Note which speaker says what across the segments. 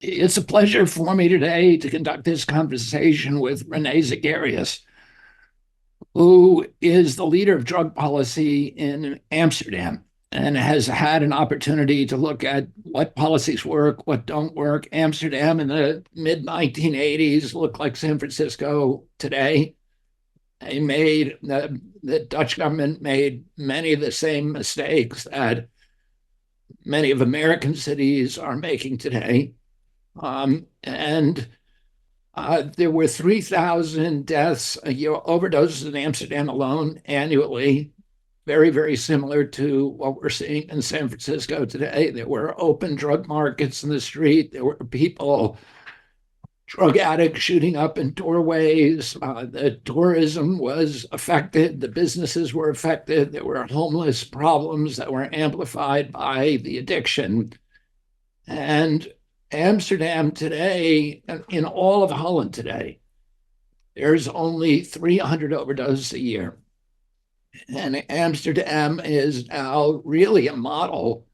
Speaker 1: It's a pleasure for me today to conduct this conversation with Rene Zegerius, who is the leader of drug policy in Amsterdam and has had an opportunity to look at what policies work, what don't work. Amsterdam in the mid 1980s looked like San Francisco today. The Dutch government made many of the same mistakes that many of American cities are making today. And There were 3,000 deaths a year, overdoses in Amsterdam alone annually, very, very similar to what we're seeing in San Francisco today. There were open drug markets in the street. There were people, drug addicts shooting up in doorways. The tourism was affected. The businesses were affected. There were homeless problems that were amplified by the addiction. And Amsterdam today, in all of Holland today, there's only 300 overdoses a year. And Amsterdam is now really a model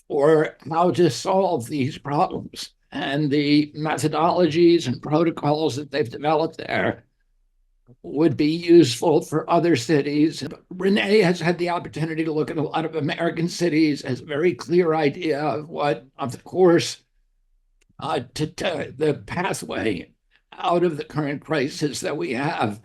Speaker 1: for how to solve these problems. And the methodologies and protocols that they've developed there would be useful for other cities. Rene has had the opportunity to look at a lot of American cities, has a very clear idea of the course to the pathway out of the current crisis that we have.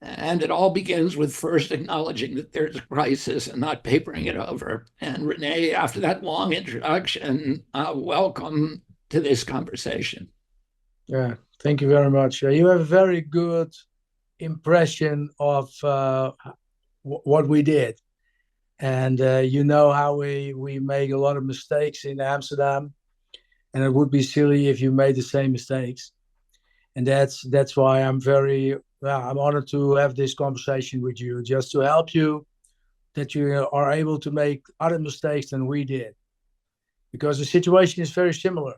Speaker 1: And it all begins with first acknowledging that there's a crisis and not papering it over. And Rene, after that long introduction, welcome to this conversation.
Speaker 2: Yeah, thank you very much. You have a very good impression of what we did, and you know how we make a lot of mistakes in Amsterdam, and it would be silly if you made the same mistakes. And that's why I'm honored to have this conversation with you, just to help you that you are able to make other mistakes than we did, because the situation is very similar.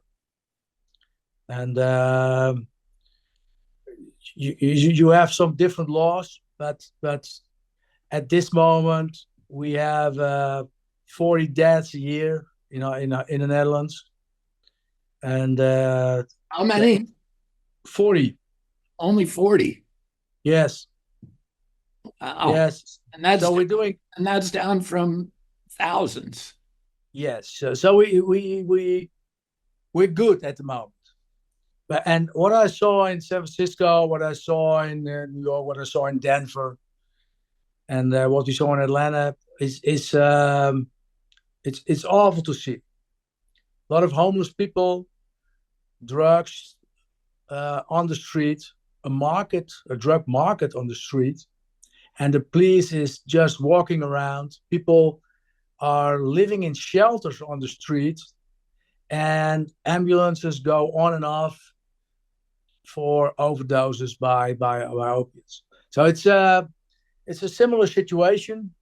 Speaker 2: And you have some different laws, but at this moment we have 40 deaths a year, in the Netherlands, and
Speaker 1: How many?
Speaker 2: 40.
Speaker 1: Only 40.
Speaker 2: Yes,
Speaker 1: Wow.
Speaker 2: yes.
Speaker 1: And that's
Speaker 2: So we're doing.
Speaker 1: and that's down from thousands.
Speaker 2: Yes. So we're good at the moment. But and what I saw in San Francisco, what I saw in New York, what I saw in Denver, and what we saw in Atlanta is it's awful to see. A lot of homeless people, drugs on the street, a drug market on the street, and the police is just walking around. People are living in shelters on the street, and ambulances go on and off for overdoses by opiates. So it's a similar situation.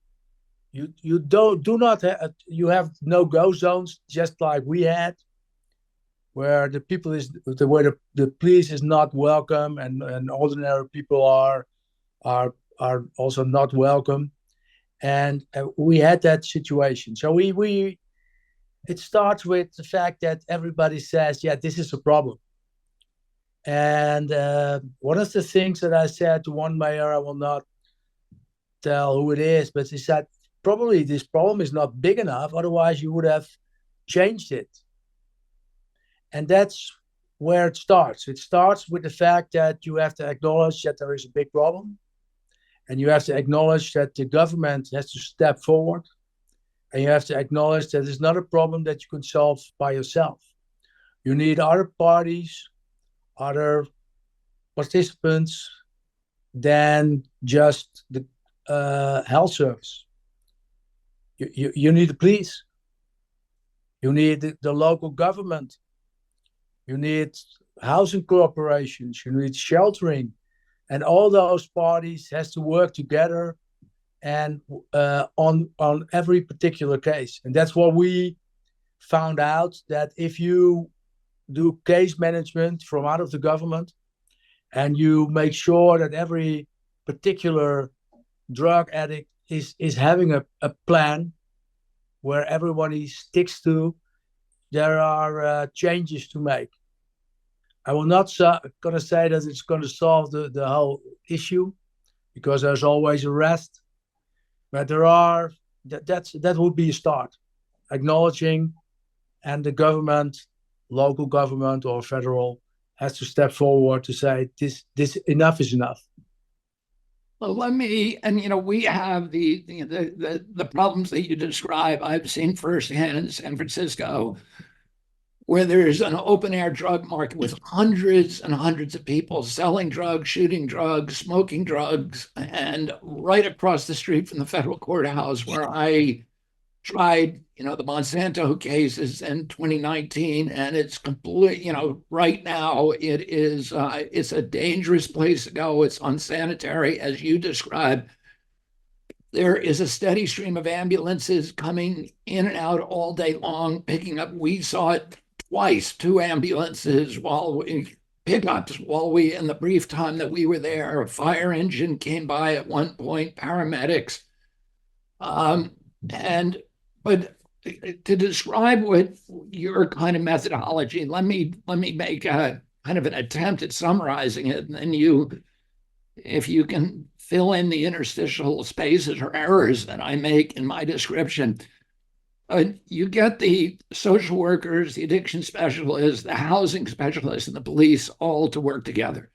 Speaker 2: You don't do not have, you have no go zones, just like we had, where the police is not welcome, and ordinary people are also not welcome. And we had that situation. So we it starts with the fact that everybody says, yeah, this is a problem. And one of the things that I said to one mayor, I will not tell who it is, but he said, probably this problem is not big enough, otherwise you would have changed it. And that's where it starts. It starts with the fact that you have to acknowledge that there is a big problem, and you have to acknowledge that the government has to step forward, and you have to acknowledge that it's not a problem that you can solve by yourself. You need other parties, other participants than just the health service. You need the police. You need the local government. You need housing corporations. You need sheltering, and all those parties has to work together and on every particular case. And that's what we found out, that if you do case management from out of the government, and you make sure that every particular drug addict is having a plan where everybody sticks to, there are changes to make. I will not going to say that it's going to solve the whole issue, because there's always a rest, but that would be a start. Acknowledging, and the government, local government or federal, has to step forward to say this enough is enough.
Speaker 1: Well, we have the problems that you describe. I've seen firsthand in San Francisco, where there's an open air drug market with hundreds and hundreds of people selling drugs, shooting drugs, smoking drugs. And right across the street from the federal courthouse, where I tried, the Monsanto cases in 2019, and it's complete, right now it's a dangerous place to go. It's unsanitary, as you described. There is a steady stream of ambulances coming in and out all day long, picking up. We saw it twice, two ambulances pickups while in the brief time that we were there. A fire engine came by at one point, paramedics. But to describe what your kind of methodology, let me make a kind of an attempt at summarizing it, and then if you can fill in the interstitial spaces or errors that I make in my description. You get the social workers, the addiction specialists, the housing specialists, and the police all to work together.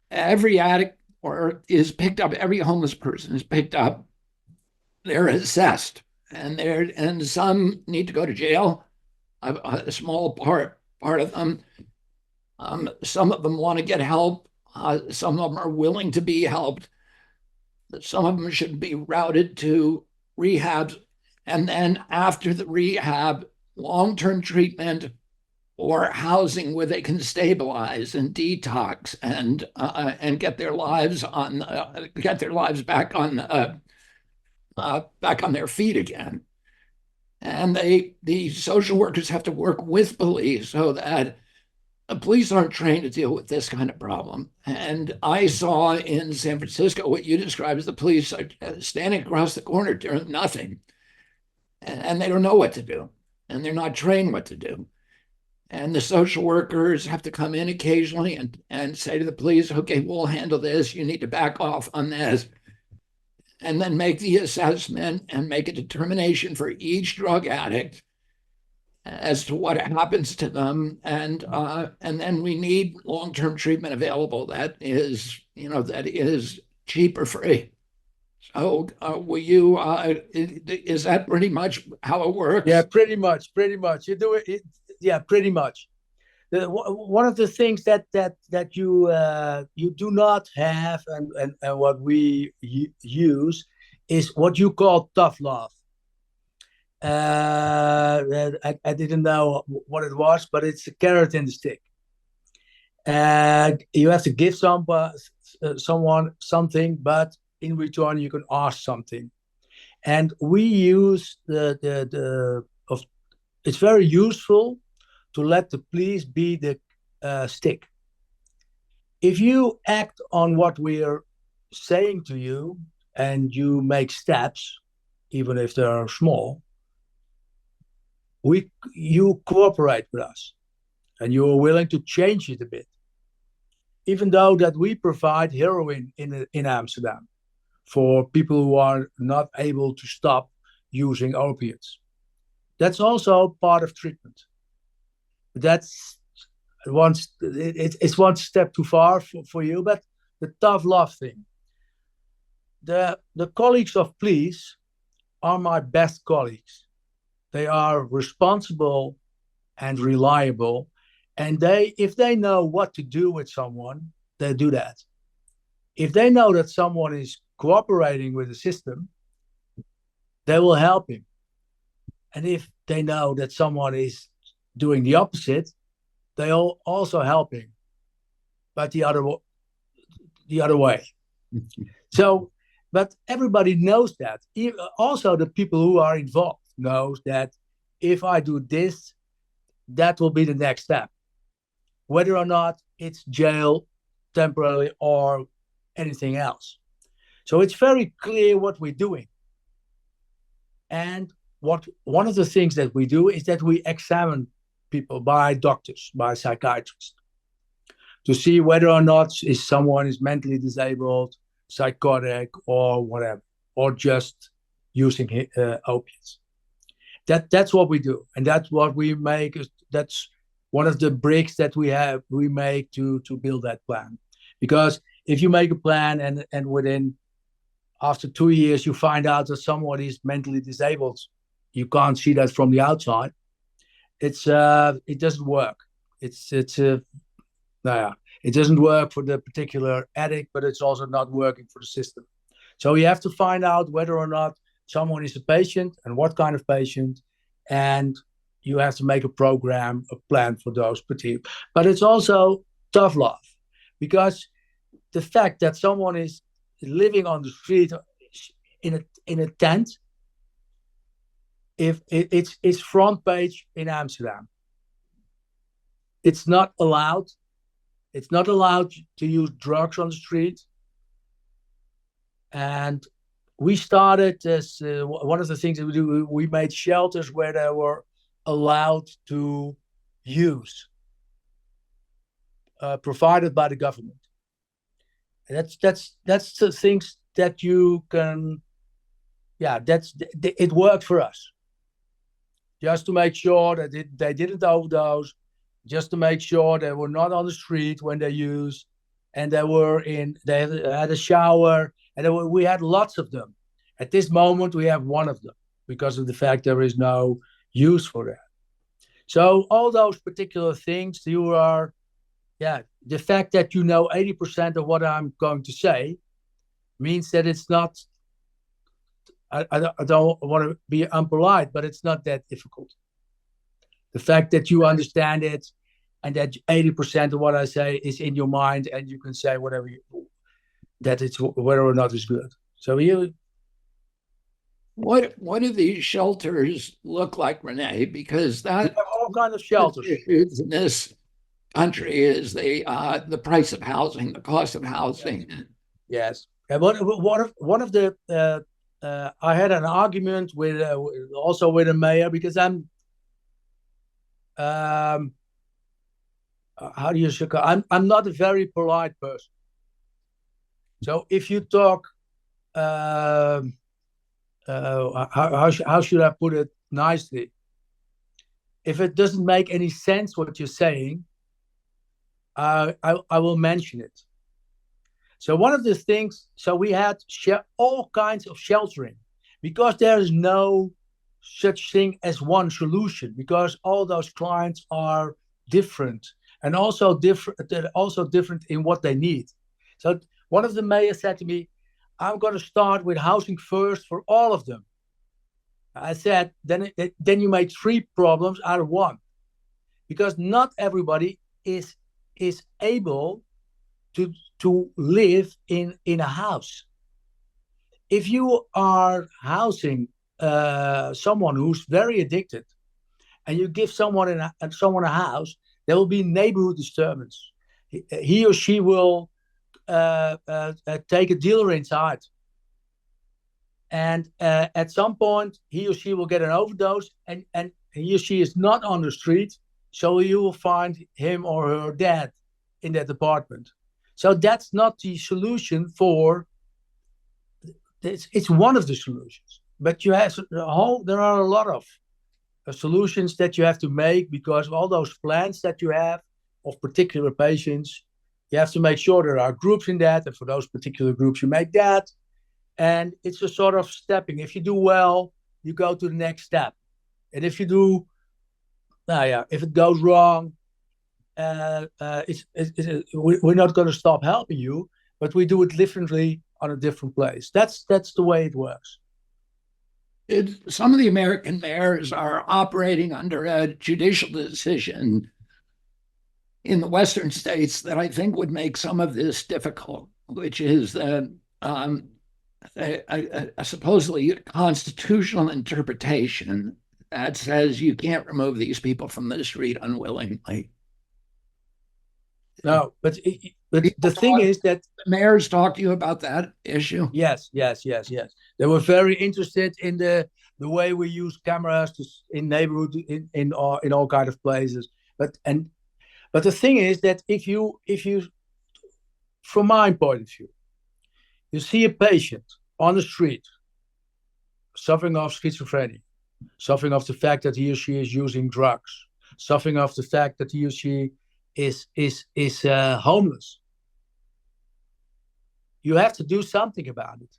Speaker 1: Every addict is picked up, every homeless person is picked up. They're assessed, and some need to go to jail. A small part of them. Some of them want to get help. Some of them are willing to be helped. Some of them should be routed to rehab, and then after the rehab, long-term treatment or housing where they can stabilize and detox and get their lives back on their feet again. And the social workers have to work with police, so that the police aren't trained to deal with this kind of problem. And I saw in San Francisco what you described as the police are standing across the corner doing nothing. And they don't know what to do. And they're not trained what to do. And the social workers have to come in occasionally and say to the police, okay, we'll handle this. You need to back off on this. And then make the assessment and make a determination for each drug addict as to what happens to them, and then we need long-term treatment available that is cheap or free. So, is that pretty much how it works?
Speaker 2: Yeah, pretty much. You do it. Yeah, pretty much. One of the things that you do not have, and what we use, is what you call tough love. I didn't know what it was, but it's a carrot and a stick. You have to give someone something, but in return you can ask something. And we use it's very useful to let the police be the stick. If you act on what we're saying to you and you make steps, even if they are small, you cooperate with us, and you are willing to change it a bit. Even though that we provide heroin in Amsterdam for people who are not able to stop using opiates. That's also part of treatment. It's one step too far for you, but the tough love thing. The colleagues of police are my best colleagues. They are responsible and reliable, and if they know what to do with someone, they do that. If they know that someone is cooperating with the system, they will help him. And if they know that someone is doing the opposite, they'll also help him, but the other way. So, but everybody knows that. Also, the people who are involved knows that if I do this, that will be the next step, whether or not it's jail temporarily or anything else. So it's very clear what we're doing. And what one of the things that we do is that we examine people by doctors, by psychiatrists, to see whether or not is someone is mentally disabled, psychotic, or whatever, or just using opiates. That's what we do, and that's what we make. That's one of the bricks that we make to build that plan. Because if you make a plan and within after 2 years you find out that someone is mentally disabled, you can't see that from the outside. It doesn't work. It's yeah, it doesn't work for the particular addict, but it's also not working for the system. So you have to find out whether or not someone is a patient and what kind of patient, and you have to make a program, a plan for those particular. But it's also tough love, because the fact that someone is living on the street in a tent, if it's front page in Amsterdam, it's not allowed. It's not allowed to use drugs on the street. And we started as one of the things that we do. We made shelters where they were allowed to use, provided by the government. And that's the things that you can. Yeah, it worked for us. Just to make sure that they didn't overdose, just to make sure they were not on the street when they used, and they had a shower, and we had lots of them. At this moment, we have one of them because of the fact there is no use for that. So all those particular things, the fact that you know 80% of what I'm going to say means that it's not. I don't want to be unpolite, but it's not that difficult. The fact that you understand it and that 80% of what I say is in your mind, and you can say whatever that it's whether or not it's good. So
Speaker 1: what do these shelters look like, Rene? Because that
Speaker 2: all kinds of shelters
Speaker 1: in this country is the price of housing, the cost of housing.
Speaker 2: Yes. And one of the I had an argument with also with a mayor, because I'm how do you say? I'm not a very polite person. So if you talk, how should I put it nicely? If it doesn't make any sense what you're saying, I will mention it. So one of the things, so we had all kinds of sheltering, because there is no such thing as one solution, because all those clients are different, and also different in what they need. So one of the mayors said to me, I'm going to start with housing first for all of them. I said, then you made 3 problems out of 1, because not everybody is able to live in a house. If you are housing someone who's very addicted, and you give someone a house, there will be neighborhood disturbance. He or she will take a dealer inside, and at some point he or she will get an overdose, and he or she is not on the street, so you will find him or her dead in that apartment. So that's not the solution for. It's one of the solutions, but there are a lot of solutions that you have to make, because of all those plans that you have of particular patients. You have to make sure there are groups in that, and for those particular groups you make that, and it's a sort of stepping. If you do well, you go to the next step, and if it goes wrong, we're not going to stop helping you, but we do it differently on a different place. That's the way it works.
Speaker 1: Some of the American mayors are operating under a judicial decision in the Western states that I think would make some of this difficult, which is that a supposedly constitutional interpretation that says you can't remove these people from the street unwillingly.
Speaker 2: No, but the
Speaker 1: People
Speaker 2: thing
Speaker 1: talk,
Speaker 2: is that
Speaker 1: mayors talk to you about that issue.
Speaker 2: yes. They were very interested in the way we use cameras in neighborhood in all kind of places. But the thing is that if you from my point of view, you see a patient on the street suffering of schizophrenia, suffering of the fact that he or she is using drugs, suffering of the fact that he or she is homeless. You have to do something about it,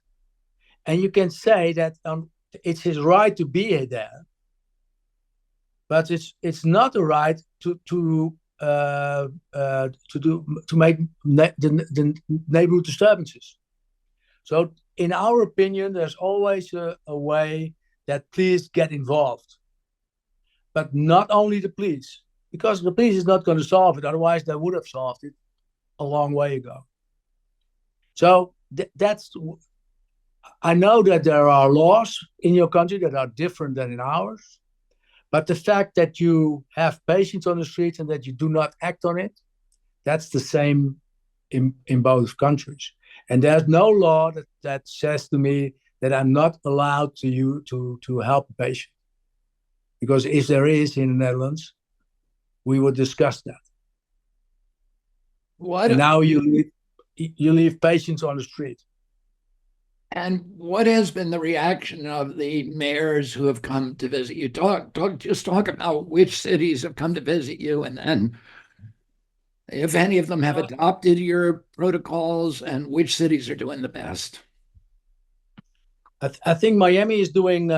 Speaker 2: and you can say that it's his right to be there, but it's not a right to make the neighborhood disturbances. So, in our opinion, there's always a way that police get involved, but not only the police, because the police is not going to solve it. Otherwise, they would have solved it a long way ago. So that's. I know that there are laws in your country that are different than in ours, but the fact that you have patients on the streets and that you do not act on it, that's the same in both countries. And there's no law that says to me that I'm not allowed to help a patient. Because if there is in the Netherlands, we would discuss that. And
Speaker 1: What
Speaker 2: now you leave patients on the street.
Speaker 1: and what has been the reaction of the mayors who have come to visit you? Just talk about which cities have come to visit you, and then if any of them have adopted your protocols, and which cities are doing the best.
Speaker 2: I think Miami is doing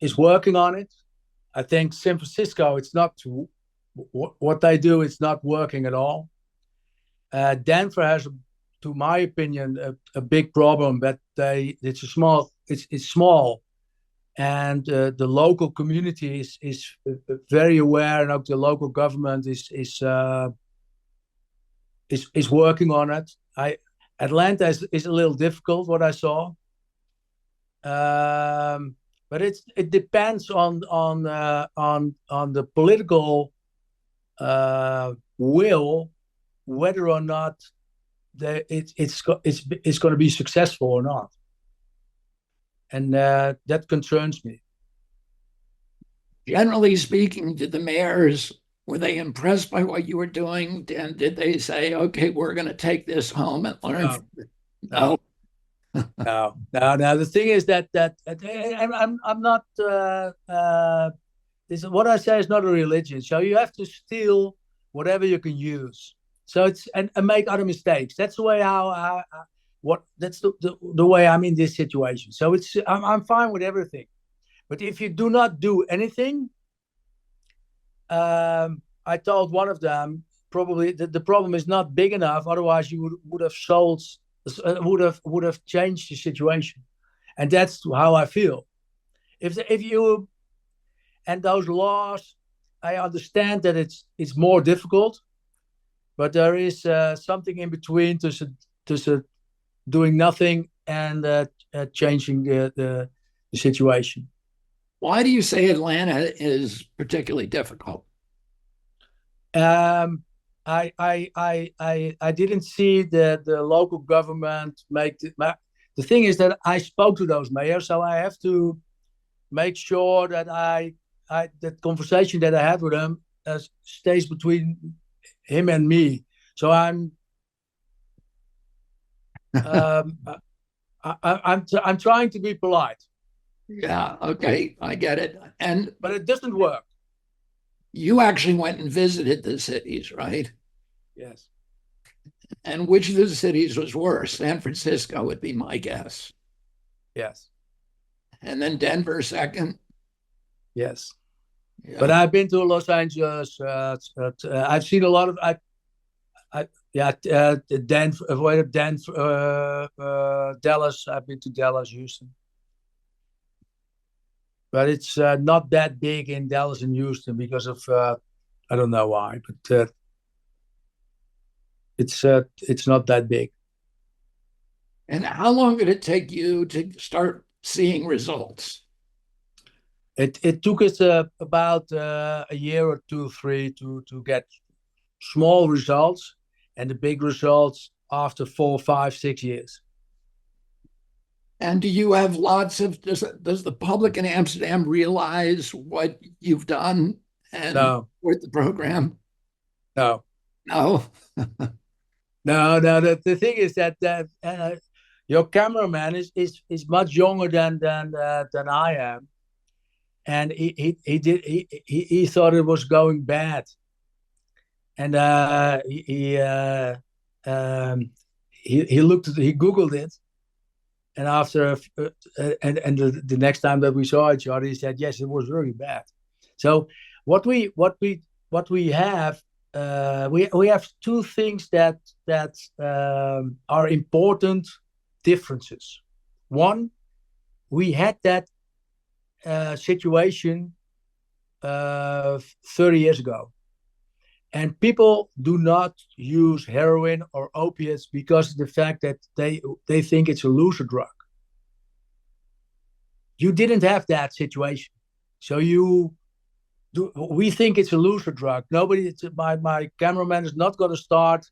Speaker 2: is working on it. I think San Francisco, it's not what they do. It's not working at all. Denver has, to my opinion, a big problem that it's small, and the local community is very aware, and the local government is working on it. Atlanta is a little difficult, what I saw, but it depends on the political will, whether or not it's going to be successful or not, and that concerns me.
Speaker 1: Generally speaking, did the mayors were they impressed by what you were doing? And did they say, "Okay, we're going to take this home and learn
Speaker 2: No,
Speaker 1: from it"? No.
Speaker 2: no, no. The thing is that I'm not. This what I say is not a religion. So you have to steal whatever you can use. So it's and make other mistakes. That's the way what that's the way I'm in this situation. So I'm fine with everything. But if you do not do anything, I told one of them probably the problem is not big enough. Otherwise, you would have solved, would have changed the situation, and that's how I feel. If you and those laws, I understand that it's more difficult, but there is something in between to doing nothing and changing the situation.
Speaker 1: Why do you say Atlanta is particularly difficult?
Speaker 2: Um, I didn't see the local government make the thing is that I spoke to those mayors, so I have to make sure that that conversation that I had with him stays between him and me. So um, I'm trying to be polite,
Speaker 1: Yeah, okay, I get it. And
Speaker 2: but it doesn't work.
Speaker 1: you actually went and visited the cities, right?
Speaker 2: Yes,
Speaker 1: And which of the cities was worse? San Francisco would be my guess.
Speaker 2: yes,
Speaker 1: And then Denver second.
Speaker 2: yes. But
Speaker 1: Yeah.
Speaker 2: I've been to Los Angeles. I've seen a lot of. Yeah, Denver, Dallas. I've been to Dallas, Houston, but it's not that big in Dallas and Houston because of I don't know why, but it's not that big.
Speaker 1: And how long did it take you to start seeing results?
Speaker 2: It took us about a year or two, three to get. small results, and the big results after 4, 5, 6 years.
Speaker 1: And do you have lots of, does the public in Amsterdam realize what you've done and
Speaker 2: No,
Speaker 1: support the program?
Speaker 2: no,
Speaker 1: No.
Speaker 2: no. The thing is that your cameraman is much younger than I am, and he thought it was going bad, and he looked at, he googled it, and after and the next time that we saw each other, he said yes, it was really bad. So what we have, we have two things that are important differences. One, we had that situation 30 years ago. And people do not use heroin or opiates because of the fact that they think it's a loser drug. You didn't have that situation. So we think it's a loser drug. My cameraman is not going to start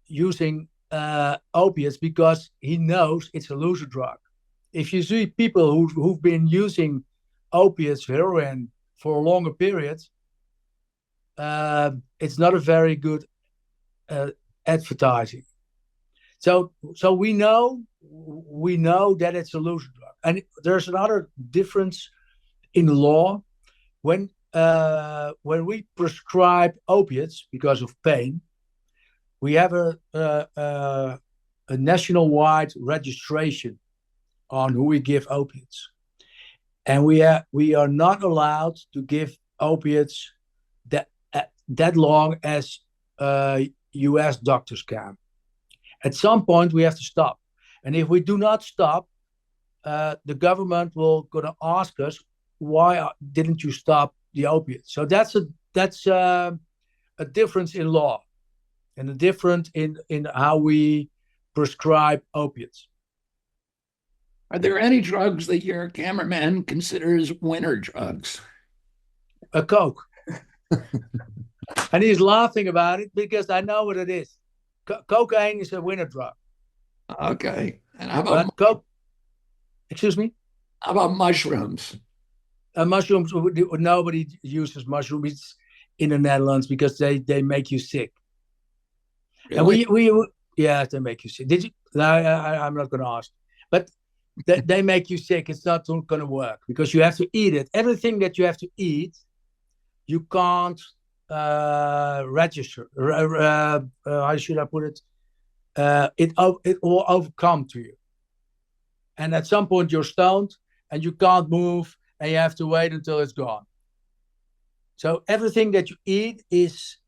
Speaker 2: using opiates because he knows it's a loser drug. If you see people who've been using opiates, heroin for a longer period, it's not a very good advertising. So we know that it's a loser drug. And there's another difference in law. When we prescribe opiates because of pain, we have a national-wide registration on who we give opiates, and we are not allowed to give opiates that long as U.S. doctors can. At some point, we have to stop, and if we do not stop, the government will gonna ask us, why didn't you stop the opiates? So that's a difference in law, and a difference in how we prescribe opiates.
Speaker 1: Are there any drugs that your cameraman considers winner drugs?
Speaker 2: A Coke. And he's laughing about it because I know what it is. Cocaine is a winner drug.
Speaker 1: Okay. And
Speaker 2: But Coke, excuse me?
Speaker 1: how about mushrooms?
Speaker 2: Mushrooms, nobody uses mushrooms in the Netherlands because they make you sick.
Speaker 1: Really?
Speaker 2: And yeah, they make you sick. Did you? No, I'm not going to ask. But they make you sick. It's not going to work because you have to eat it. Everything that you have to eat, you can't register. How should I put it? It will overcome to you. And at some point you're stoned and you can't move and you have to wait until it's gone. So everything that you eat is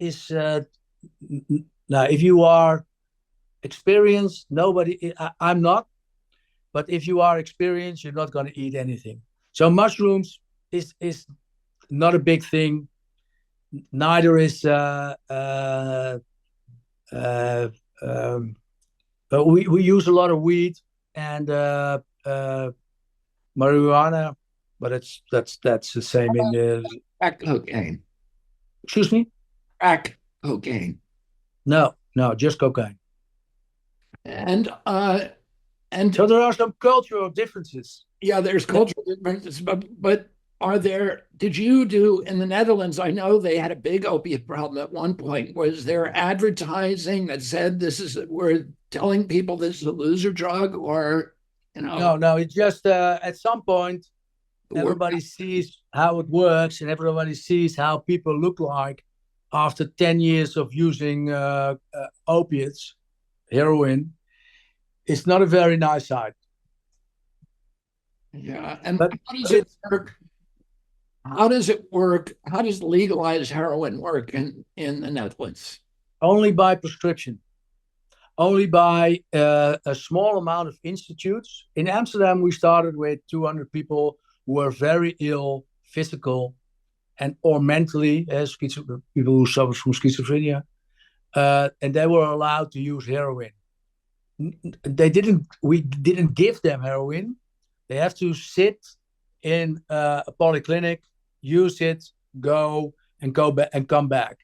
Speaker 2: now, if you are experienced, I'm not, but if you are experienced, you're not going to eat anything. So mushrooms is not a big thing. Neither is we use a lot of weed and marijuana, but that's the same in the.
Speaker 1: Crack cocaine.
Speaker 2: Excuse me?
Speaker 1: Crack cocaine.
Speaker 2: No, just cocaine.
Speaker 1: And
Speaker 2: So there are some cultural differences.
Speaker 1: yeah, there's cultural differences, but did you do in the Netherlands? I know they had a big opiate problem at one point. Was there advertising that said we're telling people this is a loser drug, or
Speaker 2: No, it's just at some point everybody sees how it works and everybody sees how people look like after 10 years of using opiates, heroin. It's not a very nice sight.
Speaker 1: Yeah, and
Speaker 2: But
Speaker 1: how does it work? How does it work? How does legalized heroin work in the Netherlands?
Speaker 2: only by prescription, only by a small amount of institutes. In Amsterdam, we started with 200 people who were very ill, physical and or mentally, as people who suffer from schizophrenia, and they were allowed to use heroin. We didn't give them heroin. They have to sit in a polyclinic, use it, go back and come back.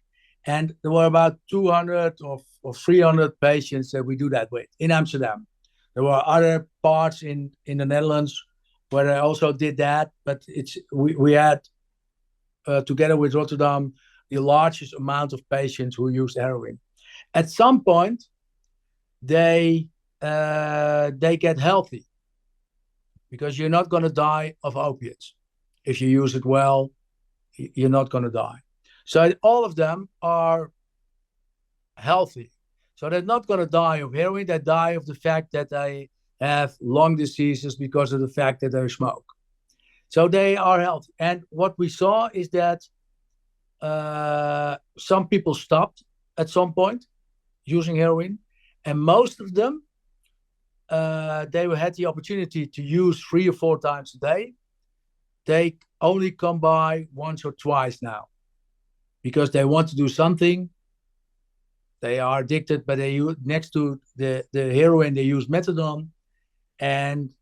Speaker 2: And there were about 200 or 300 patients that we do that with in Amsterdam. There were other parts in the Netherlands where I also did that, but we had together with Rotterdam the largest amount of patients who used heroin. At some point, they get healthy because you're not going to die of opiates. If you use it well, you're not going to die. So all of them are healthy. So they're not going to die of heroin. They die of the fact that they have lung diseases because of the fact that they smoke. So they are healthy. And what we saw is that some people stopped at some point using heroin, and most of them they had the opportunity to use 3 or 4 times a day. They only come by once or twice now because they want to do something. They are addicted, but they use, next to the heroin, they use methadone, and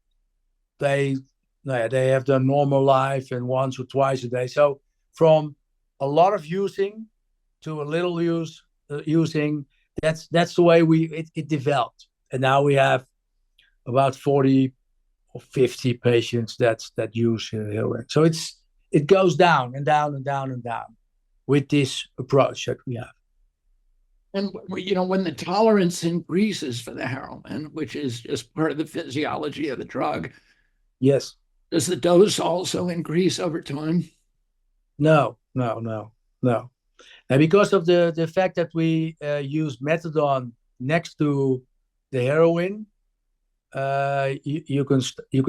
Speaker 2: they they have their normal life and once or twice a day. So from a lot of using to a little using, that's the way it developed. And now we have about 40 or 50 patients that use heroin. So it goes down and down and down and down with this approach that we have.
Speaker 1: And when the tolerance increases for the heroin, which is just part of the physiology of the drug,
Speaker 2: Yes.
Speaker 1: does the dose also increase over time?
Speaker 2: No, no, no, no. And because of the fact that we use methadone next to the heroin, you can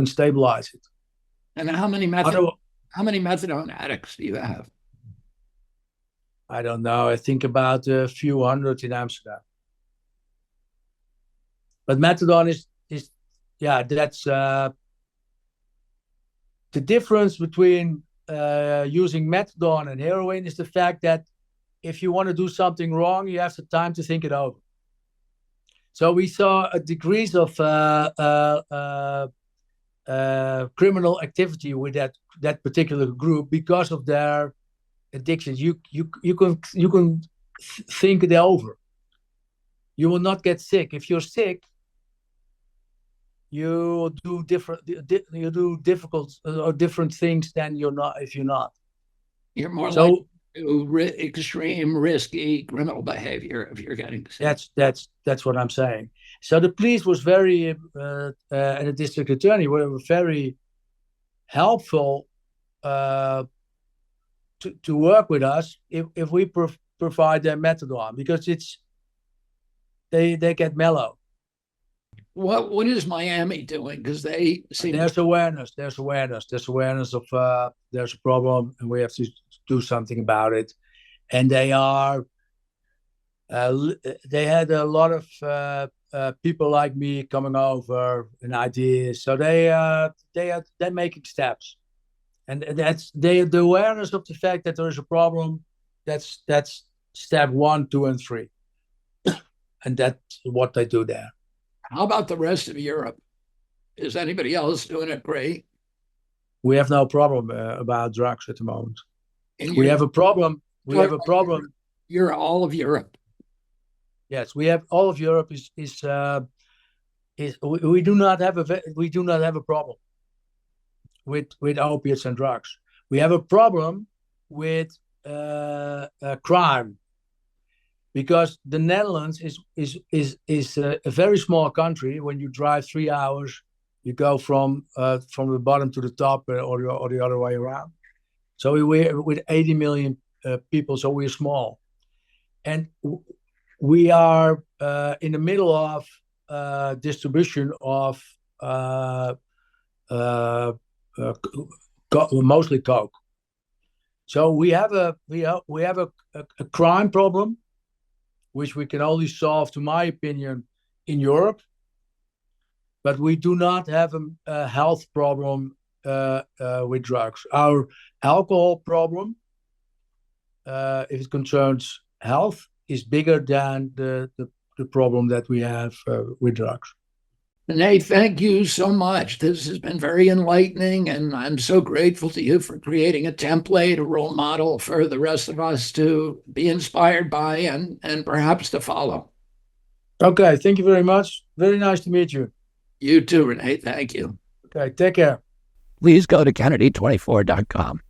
Speaker 2: stabilize it.
Speaker 1: And how many methadone addicts do you have?
Speaker 2: I don't know. I think about a few hundred in Amsterdam. But methadone is yeah, that's the difference between using methadone and heroin is the fact that if you want to do something wrong, you have the time to think it over. So we saw a decrease of criminal activity with that particular group because of their addictions. You can think it over. You will not get sick. If you're sick, you do difficult or different things than you're not if you're not.
Speaker 1: You're more likely to extreme risky criminal behavior if you're getting sick.
Speaker 2: That's what I'm saying. So the police was very and the district attorney were very helpful to work with us if we provide them methadone because they get mellow.
Speaker 1: What is Miami doing? Because they seem
Speaker 2: there's awareness of there's a problem and we have to do something about it. And they had a lot of people like me coming over and ideas, so they're making steps, and that's the awareness of the fact that there is a problem. That's step 1, 2, and 3, and that's what they do there.
Speaker 1: How about the rest of Europe? Is anybody else doing it great?
Speaker 2: We have no problem about drugs at the moment.
Speaker 1: In
Speaker 2: We have a problem. We have a problem.
Speaker 1: You're all of Europe.
Speaker 2: Yes, we have all of Europe. We do not have a problem with opiates and drugs. We have a problem with crime, because the Netherlands is a very small country. When you drive 3 hours, you go from the bottom to the top, or the other way around. So we're with 80 million people, so we're small, and we are in the middle of distribution of mostly coke. So we have a crime problem, which we can only solve, to my opinion, in Europe. But we do not have a health problem with drugs. Our alcohol problem, if it concerns health, is bigger than the problem that we have with drugs.
Speaker 1: Renee, thank you so much. This has been very enlightening, and I'm so grateful to you for creating a template, a role model for the rest of us to be inspired by and perhaps to follow.
Speaker 2: Okay, thank you very much. Very nice to meet you.
Speaker 1: You too, Renee. Thank you.
Speaker 2: Okay, take care.
Speaker 1: Please go to Kennedy24.com.